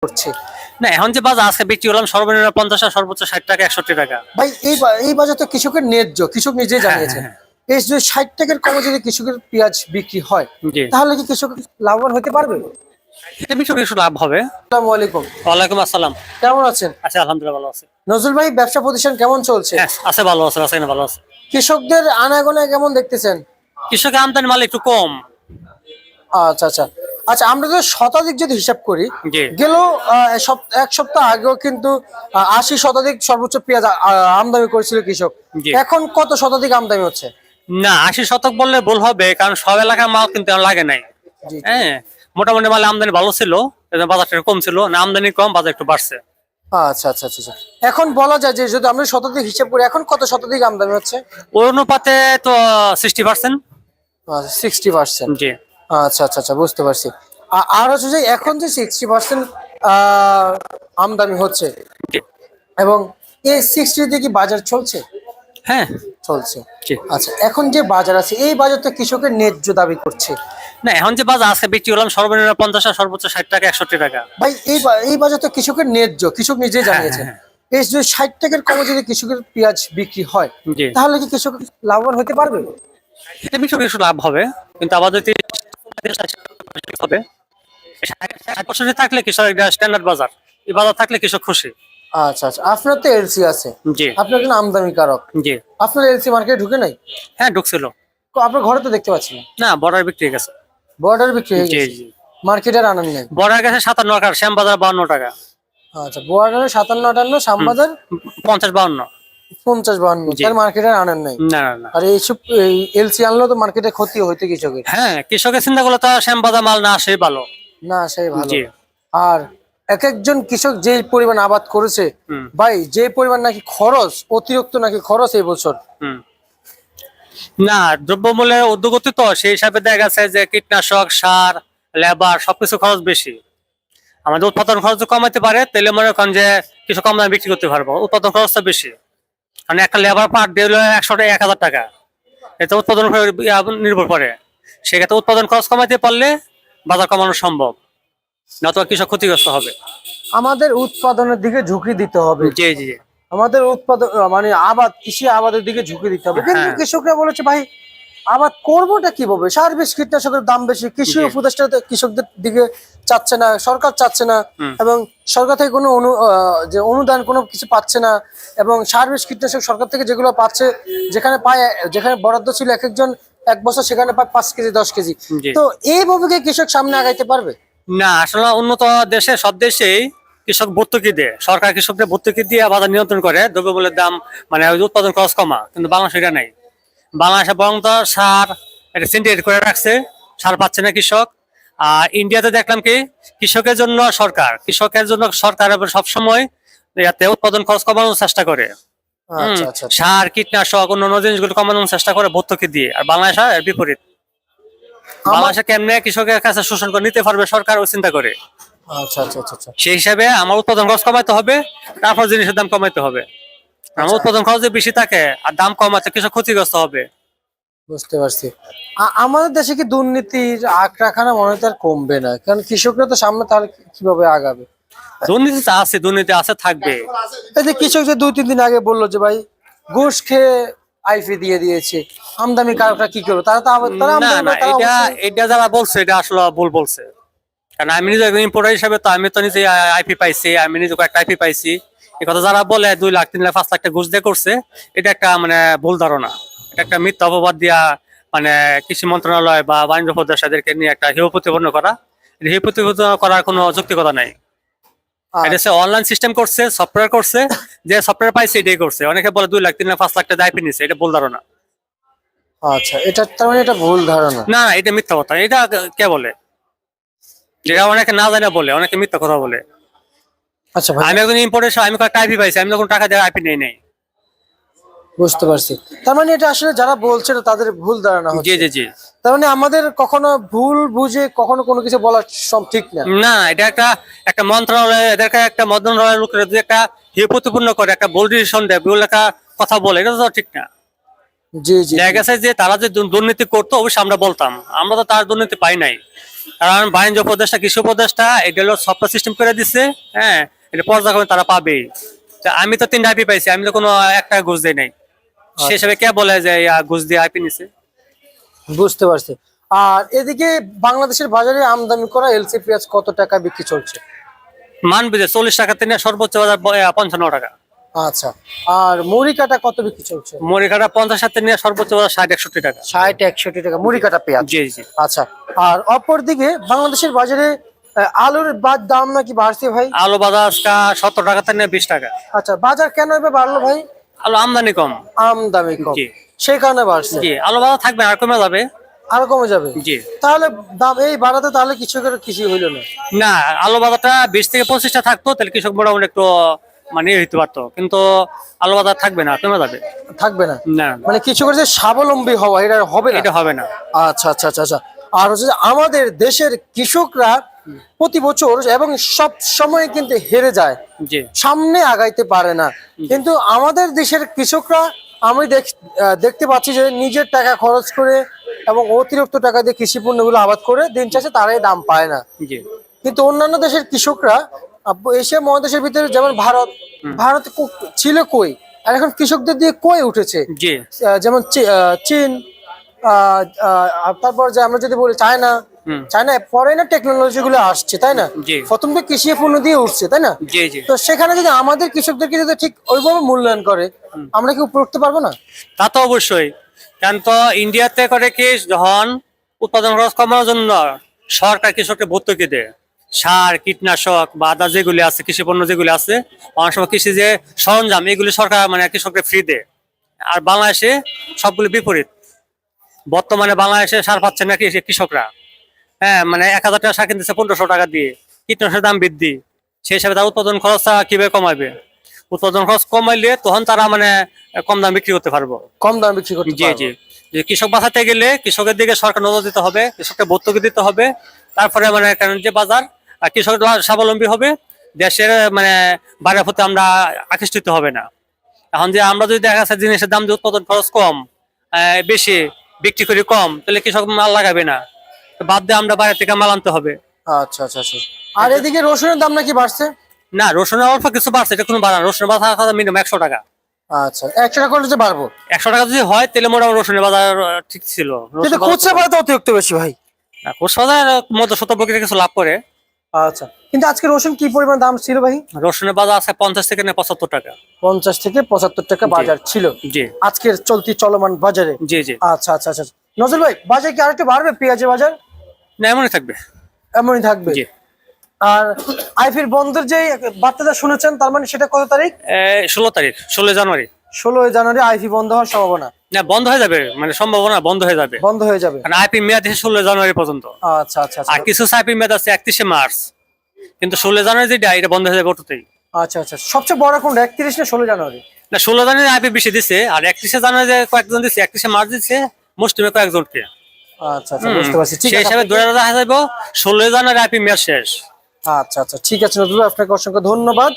করছে। না এখন যে বাজার আজকে বিক্রি করলাম সর্বনিম্ন 50 আর সর্বোচ্চ 60 টাকা 61 টাকা। ভাই এই বাজার তো কৃষকের ন্যায্য, কৃষক নিজেই হ্যাঁ, জানিয়েছেন। হ্যাঁ, এই যে 60 টাকার কমে যদি কৃষকের পেঁয়াজ বিক্রি হয়, জি। তাহলে কি কৃষক লাভবান হতে পারবে? এটা বিষয় কিছু লাভ হবে। আসসালামু আলাইকুম। ওয়ালাইকুম আসসালাম। কেমন আছেন? আচ্ছা আলহামদুলিল্লাহ ভালো আছে। নজরুল ভাই, ব্যবসা প্রতিষ্ঠান কেমন চলছে? হ্যাঁ আছে ভালো আছে, আছে না ভালো আছে। কৃষকদের আনাগোনা কেমন দেখতেছেন? কৃষকের আমদানি মাল একটু কম। আচ্ছা আচ্ছা আচ্ছা, আমরা যদি শতাধিক যদি হিসাব করি, জি। গেল এক সপ্তাহ আগেও কিন্তু 80 শতাধিক সর্বোচ্চ পেঁয়াজ আমদানি করেছিল কৃষক। জি। এখন কত শতাধিক আমদানি হচ্ছে? না 80 শতক বললে ভুল হবে, কারণ সব এলাকার মাল কিন্তু আর লাগে নাই। জি। হ্যাঁ মোটামুটি মাল আমদানি ভালো ছিল, বাজারটা একটু কম ছিল না, আমদানি কম বাজার একটু বাড়ছে। আচ্ছা আচ্ছা আচ্ছা আচ্ছা। এখন বলা যায় যে যদি আমরা শতাধিক হিসাব করি, এখন কত শতাধিক আমদানি হচ্ছে? ওই অনুপাতে তো 60%। 60%। জি। আচ্ছা আচ্ছা আচ্ছা, বুঝতে পারছি। আর হচ্ছে যে এখন যে 60% আমদানি হচ্ছে, জি। এবং এই 60 দিয়ে কি বাজার চলছে? হ্যাঁ। চলছে। জি। আচ্ছা, এখন যে বাজার আছে, এই বাজার তো কৃষকের ন্যায্য দাবি করছে। না এখন যে বাজার আজকে বিক্রি করলাম সর্বনিম্ন 50 আর সর্বোচ্চ 60 টাকা 61 টাকা। ভাই এই বাজার তো কৃষকের ন্যায্য, কৃষক নিজেই হ্যাঁ, জানিয়েছেন। হ্যাঁ, এই যে 60 টাকার কমে যদি কৃষকের পেঁয়াজ বিক্রি হয়, জি। তাহলে কি কৃষক লাভবান হতে পারবে? এটা বিষয় কিছু লাভ হবে, কিন্তু আবার যদি হবে 60% থাকলে কৃষক একটা স্ট্যান্ডার্ড বাজার, এই বাজার থাকলে কৃষক খুশি। আচ্ছা আচ্ছা, আপনার তো এলসি আছে, জি। আপনি একজন আমদানিকারক, জি। আপনার এলসি মার্কেটে ঢুকে নাই? হ্যাঁ ঢুকছিল। আপনার ঘরে তো দেখতে পাচ্ছি না। না বর্ডার বিক্রি হয়ে গেছে। বর্ডার বিক্রি হয়ে জি গেছে, জি। মার্কেটের আনান নাই? বর্ডার গেছে 57 টাকা, শ্যামবাজার 52 টাকা। আচ্ছা, বর্ডারে 57-58, শ্যামবাজার 50-52। 50-52, জি। তার মার্কেটের আনান নাই। না না না। আর এইসব এলসি আনলেও তো মার্কেটে ক্ষতি হইতে কৃষকের। হ্যাঁ কৃষকের চিন্তা করলে তো শ্যামবাজার মাল না আসে ভালো। না, সেই ভালো। জি। আর এক একজন কৃষক যে পরিমাণ আবাদ করেছে, হুম। ভাই যে পরিমাণ নাকি খরচ, অতিরিক্ত নাকি খরচ এই বছর। হুম। না দ্রব্যমূল্যের ঊর্ধ্বগতি তো সেই হিসাবে দেখা গেছে যে কীটনাশক সার লেবার সবকিছু খরচ বেশি। আমাদের উৎপাদন খরচ কমাইতে পারে তাহলে মনে করেন যে কিছু কম দামে বিক্রি করতে পারবো, উৎপাদন খরচটা বেশি। কারণ একটা লেবার পার ডে হলো 100 টাকা 1000 টাকা, এটা উৎপাদন নির্ভর করে। সেক্ষেত্রে উৎপাদন খরচ কমাইতে পারলে বাজার কমানো সম্ভব, নয়তো কৃষক ক্ষতিগ্রস্ত হবে। আমাদের উৎপাদনের দিকে ঝুঁকি দিতে হবে। জি জি। আমাদের উৎপাদন মানে কৃষি আবাদের দিকে ঝুঁকি দিতে হবে। কিন্তু হ্যাঁ। কৃষকরা বলেছে, ভাই আবাদ করবোটা কিভাবে? সার বিষ কীটনাশকের দাম বেশি, কৃষি জি। উপদেষ্টা তো কৃষকদের দিকে চাচ্ছে না, সরকার চাচ্ছে না, হুম। এবং সরকার থেকে কোনো যে অনুদান কোনো কিছু পাচ্ছে না। এবং সার বিষ কীটনাশক সরকার থেকে যেগুলো পাচ্ছে, যেখানে পায়, যেখানে বরাদ্দ ছিল এক একজন এক বছর, সেখানে পায় 5 কেজি 10 কেজি। জি। তো এইভাবে কি কৃষক সামনে আগাইতে পারবে? না আসলে উন্নত দেশে সব দেশেই কৃষক ভর্তুকি দেয়, সরকার কৃষকদের ভর্তুকি দিয়ে বাজার নিয়ন্ত্রণ করে, দ্রব্যমূল্যের দাম মানে ওই উৎপাদন খরচ কমা, কিন্তু বাংলাদেশ এটা নাই। বাংলাদেশে বরং তো সার এটা সিন্ডিকেট করে রাখছে, সার পাচ্ছে না কৃষক। আর ইন্ডিয়াতে দেখলাম কি কৃষকের জন্য সরকার সবসময় যাতে উৎপাদন খরচ কমানোর চেষ্টা করে। আচ্ছা আচ্ছা আচ্ছা। সার কীটনাশক অন্যান্য জিনিসগুলো কমানোর চেষ্টা করে ভর্তুকি দিয়ে, আর বাংলাদেশ এর বিপরীত। বাংলাদেশে কেমনে কৃষকের কাছে শোষণ করে নিতে পারবে সরকার ও চিন্তা করে। আচ্ছা আচ্ছা আচ্ছা আচ্ছা। সেই হিসাবে আমার উৎপাদন খরচ কমাইতে হবে, তারপর জিনিসের দাম কমাইতে হবে। আমার উৎপাদন খরচ যদি বেশি থাকে আর দাম কমাতে কৃষক ক্ষতিগ্রস্ত হবে। বুঝতে পারছি। আমাদের দেশে কি দুর্নীতির আখড়াখানা মনে হয় তার কমবে না? কারণ কৃষকরা তো সামনে, তাহলে কিভাবে আগাবে? দুর্নীতি আছে থাকবে। এই যে কৃষক যে 2-3 দিন আগে বললো যে ভাই ঘুষ খেয়ে আইফি দিয়ে দিয়েছে, আমদানি কারকরা কি করবে? তারা তো তারা না আমদানি না, করে, তারা এটা অবশ্যই। এটা যারা বলছে এটা আসলে ভুল বলছে। কারণ আমি নিজে ইম্পোর্টার হিসাবে তো আমি তো নিজে আইপি পাইছি, আমি নিজে একটা আইপি পাইছি। এই কথা যারা বলে 2 লাখ 3 লাখ 5 লাখ টাকা ঘুষ দিয়ে করছে, এটা একটা মানে ভুল ধারণা। এটা একটা মিথ্যা অপবাদ দিয়া মানে কৃষি মন্ত্রণালয় বা বাণিজ্য প্রদেশাদেরকে নিয়ে একটা হেয় প্রতিপন্ন করা। হেয় প্রতিপন্ন করার কোনো যৌক্তিকতা নাই। এটা হচ্ছে অনলাইন সিস্টেম করছে, সফটওয়্যার করছে, যে সফটওয়্যার পাইছে এটাই করছে। অনেকে বলে 2 লাখ 3 লাখ 5 লাখ টাকা আইপি নিছে, এটা ভুল ধারণা। আচ্ছা, এটা তার মানে এটা ভুল ধারণা। না না, এটা মিথ্যা কথা। এটা কে বলে? যেটা অনেকে না জানে বলে, অনেকে মিথ্যা কথা বলে। আচ্ছা ভাই, আমি একজন ইম্পোর্টের, আমি একটা আইপি পাইছি, আমি যখন টাকা দিয়ে আইপি নেই নাই। বুঝতে পারছি। তার মানে এটা আসলে যারা বলছে এটা তাদের ভুল ধারণা জি হচ্ছে। জি জি। তার মানে আমাদের কখনো ভুল বুঝে কখনো কোনো কিছু বলা সব ঠিক না। না এটা একটা একটা মন্ত্রণালয়, এদেরকে একটা মন্ত্রণালয়ের লোকের যদি একটা হেয় প্রতিপন্ন করে একটা ভুল ডিসিশন দেয়, ভুল একটা কথা বলে, এটা তো ঠিক না। জি জি দেখা গেছে যে তারা যে দুর্নীতি করতো অবশ্যই আমরা বলতাম, আমরা তো তার দুর্নীতি পাই নাই। কারণ বাণিজ্য উপদেষ্টা, কৃষি উপদেষ্টা এটা হলো সফটওয়্যার সিস্টেম করে দিচ্ছে। হ্যাঁ, এটা পর্যায়ক্রমে তারা পাবেই। তা আমি তো 3টা আইপি পাইছি, আমি তো কোনো একটা ঘুষ দেই নাই। সে হিসাবে কে বলে যে ঘুষ দিয়ে আইপি নিছে? বুঝতে পারছি। আর এদিকে বাংলাদেশের বাজারে আমদানি করা এলসি পেঁয়াজ কত টাকা বিক্রি চলছে? মানবে যে 40 টাকা থেকে সর্বোচ্চ বাজার 55 টাকা। আচ্ছা, আর মুড়ি কাটা কত বিক্রি চলছে? মুড়ি কাটা 50 থেকে নিয়ে সর্বোচ্চ বাজার 60-61 টাকা। 60-61 টাকা মুড়ি কাটা পেঁয়াজ। জি জি। আচ্ছা, আর অপরদিকে বাংলাদেশের বাজারে আলুর দাম নাকি বাড়ছে ভাই? আলু বাজার আজকে 70 টাকা থেকে নিয়ে 20 টাকা। আচ্ছা, বাজার কেন এভাবে বাড়লো ভাই? আলু আমদানি কম। আমদানি কম, জি সেই কারণে বাড়ছে। জি, আলু বাজার থাকবে আর কমে যাবে। আরো কমে যাবে? জি। তাহলে দাম এই বাড়াতে তাহলে কৃষকের কিছু হইলো না? না, আলু বাজারটা 20 থেকে 25টা থাকতো তাহলে কৃষক মোটামুটি একটু মানে হইতে পারতো, কিন্তু আলু বাজার থাকবে না, কমে যাবে। থাকবে না? না, মানে কৃষকের যে স্বাবলম্বী হওয়া এটা হবে না? এটা হবে না। আচ্ছা আচ্ছা আচ্ছা আচ্ছা। আর হচ্ছে যে আমাদের দেশের কৃষকরা প্রতি বছর এবং সব সময় কিন্তু হেরে যায়, জি সামনে আগাইতে পারে না। কিন্তু আমাদের দেশের কৃষকরা আমি দেখতে পাচ্ছি যে নিজের টাকা খরচ করে এবং অতিরিক্ত টাকা দিয়ে কৃষি পণ্যগুলো আবাদ করে দিন শেষে তারাই দাম পায় না। জি কিন্তু অন্যান্য দেশের কৃষকরা এশিয়া মহাদেশের ভিতরে যেমন ভারত ছিল কই, আর এখন কৃষকদের দিয়ে কই উঠেছে। জি যেমন চীন, তারপর যে আমরা যদি বলি চায়না, হুম। চায়নায় ফরেনার টেকনোলজি গুলো আসছে, তাই না? জি। প্রথম তো কৃষি পণ্য দিয়ে উঠছে, তাই না? জি জি। তো সেখানে যদি আমাদের কৃষকদেরকে যদি ঠিক ওইভাবে মূল্যায়ন করে, আমরা কি উপরে উঠতে পারবো না? তা তো অবশ্যই। কারণ তো ইন্ডিয়াতে করে কি, যখন উৎপাদন খরচ কমানোর জন্য সরকার কৃষককে ভর্তুকি দেয়, সার কীটনাশক বা আদা যেগুলি আছে, কৃষি পণ্য যেগুলি আছে, অনেক সময় কৃষি যে সরঞ্জাম এগুলি সরকার মানে কৃষককে ফ্রি দেয়। আর বাংলাদেশে সবগুলি বিপরীত। বর্তমানে বাংলাদেশে সার পাচ্ছে না কৃষকরা। হ্যাঁ, মানে 1000 টাকা সার কিনতেছে 1500 টাকা দিয়ে, কীটনাশকের দাম বৃদ্ধি। সেই হিসাবে তার উৎপাদন খরচটা কিভাবে কমাবে? উৎপাদন খরচ কমাইলে তখন তারা মানে কম দাম বিক্রি করতে পারবো। কম দামে বিক্রি করতে জি পারবো। জি। যে কৃষক বাঁচাতে গেলে কৃষকের দিকে সরকার নজর দিতে হবে, কৃষককে ভর্তুকি দিতে হবে। তারপরে মানে কারণ যে বাজার আর কৃষক স্বাবলম্বী হবে, দেশের মানে বাইরের প্রতি আমরা আকৃষ্টিত হবে না। এখন যে আমরা যদি দেখা যাচ্ছে জিনিসের দাম দিয়ে উৎপাদন খরচ কম, বেশি বিক্রি করি কম, তাহলে কৃষক মাল লাগাবে না। তো বাদ দিয়ে আমরা বাইরে থেকে মাল আনতে হবে। আচ্ছা আচ্ছা আচ্ছা। আর এদিকে রসুনের দাম নাকি বাড়ছে? না, রসুনের অল্প কিছু বাড়ছে, এটা কোনো বাড়া না। রসুনের বাজার মিনিমাম 100 টাকা। আচ্ছা, 1 টাকা করলে যে বাড়বো? 100 টাকা যদি হয় তাহলে মোটামুটি রসুনের বাজার ঠিক ছিল। কিন্তু খুচরা বাজার তো অতিরিক্ত বেশি ভাই। খুচরা বাজার মধ্যে শতভোগীরা কিছু লাভ করে। আচ্ছা, কিন্তু আজকে রসুন কি পরিমাণ দাম ছিল ভাই? রসুনের বাজার আছে 50 থেকে 75 টাকা। 50 থেকে 75 টাকা বাজার ছিল জি আজকের চলমান বাজারে। জি জি। আচ্ছা আচ্ছা আচ্ছা। নজরুল ভাই, বাজার কি আরেকটু বাড়বে পেঁয়াজের বাজার? না, এমনই থাকবে। এমনই থাকবে? জি। আর আইফির বন্ধের যে বার্তাটা শুনেছেন, তার মানে সেটা কত তারিখ? 16 তারিখ, 16 জানুয়ারি। 16 জানুয়ারি আইফি বন্ধ হওয়ার সম্ভাবনা? না, বন্ধ হয়ে যাবে, মানে সম্ভাবনা বন্ধ হয়ে যাবে। বন্ধ হয়ে যাবে? কারণ আইপি মেয়াদ আছে 16 জানুয়ারি পর্যন্ত। আচ্ছা আচ্ছা আর আচ্ছা কিছু আইপি মেয়াদ আছে 31শে মার্চ, কিন্তু 16 জানুয়ারি যেটা এটা বন্ধ হয়ে যাবে অটোতেই। আচ্ছা আচ্ছা। সবচেয়ে বড় কোনটা, 31 না 16 জানুয়ারি? না, 16 জানুয়ারি আইপি বেশি দিছে, আর 31শে জানুয়ারি যে কয়েকজন দিচ্ছে, 31শে মার্চ দিচ্ছে মুসলিমে কয়েকজনকে। আচ্ছা আচ্ছা, বুঝতে পারছি। ঠিক সেই আছে। হিসাবে ধরে রাখা যাবে 16 জানুয়ারি আইপি মেয়াদ শেষ। আচ্ছা আচ্ছা, ঠিক আছে নজরুল, আপনাকে অসংখ্য ধন্যবাদ।